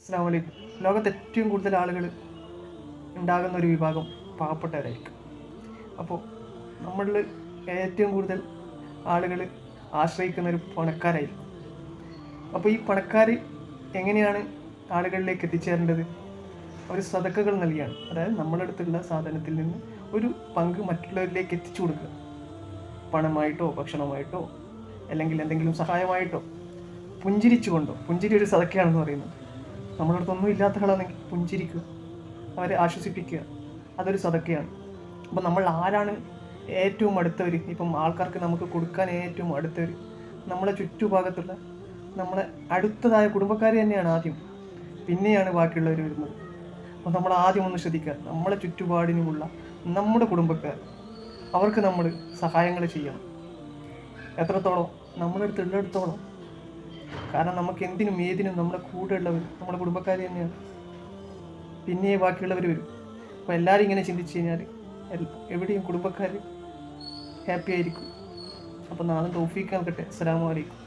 അസ്സലാമു അലൈക്കും. ലോകത്ത് ഏറ്റവും കൂടുതൽ ആളുകൾ ഉണ്ടാകുന്ന ഒരു വിഭാഗം പാവപ്പെട്ടവരായിരിക്കും. അപ്പോൾ നമ്മളിൽ ഏറ്റവും കൂടുതൽ ആളുകൾ ആശ്രയിക്കുന്ന ഒരു പണക്കാരായിരിക്കും. അപ്പോൾ ഈ പണക്കാർ എങ്ങനെയാണ് ആളുകളിലേക്ക് എത്തിച്ചേരേണ്ടത്? ഒരു സദക്കകൾ നൽകിയാണ്. അതായത് നമ്മുടെ അടുത്തുള്ള സാധനത്തിൽ നിന്ന് ഒരു പങ്ക് മറ്റുള്ളവരിലേക്ക് എത്തിച്ചു കൊടുക്കുക. പണമായിട്ടോ ഭക്ഷണമായിട്ടോ അല്ലെങ്കിൽ എന്തെങ്കിലും സഹായമായിട്ടോ പുഞ്ചിരിച്ചുകൊണ്ടോ. പുഞ്ചിരി ഒരു സദക്കയാണെന്ന് പറയുന്നത്. നമ്മുടെ അടുത്തൊന്നും ഇല്ലാത്ത ആളാണെങ്കിൽ പുഞ്ചിരിക്കുക, അവരെ ആശ്വസിപ്പിക്കുക, അതൊരു സദക്കയാണ്. അപ്പം നമ്മൾ ആരാണ് ഏറ്റവും അടുത്തവർ? ഇപ്പം ആൾക്കാർക്ക് നമുക്ക് കൊടുക്കാൻ ഏറ്റവും അടുത്തവർ നമ്മളെ ചുറ്റുഭാഗത്തുള്ള നമ്മളെ അടുത്തതായ കുടുംബക്കാർ തന്നെയാണ് ആദ്യം, പിന്നെയാണ് ബാക്കിയുള്ളവർ വരുന്നത്. അപ്പോൾ നമ്മൾ ആദ്യം ഒന്ന് ശ്രദ്ധിക്കുക, നമ്മളെ ചുറ്റുപാടിനുമുള്ള നമ്മുടെ കുടുംബക്കാർ, അവർക്ക് നമ്മൾ സഹായങ്ങൾ ചെയ്യണം. എത്രത്തോളം? നമ്മുടെ അടുത്തുള്ളിടത്തോളം. കാരണം നമുക്ക് എന്തിനും ഏതിനും നമ്മുടെ കൂടെ ഉള്ളവർ നമ്മുടെ കുടുംബക്കാർ തന്നെയാണ്, പിന്നെ ബാക്കിയുള്ളവർ വരും. അപ്പോൾ എല്ലാവരും ഇങ്ങനെ ചിന്തിച്ച് കഴിഞ്ഞാൽ എവിടെയും കുടുംബക്കാർ ഹാപ്പി ആയിരിക്കും. അപ്പോൾ നാളെ തൗഫീഖ് നൽകട്ടെ. അസ്സലാമു അലൈക്കും.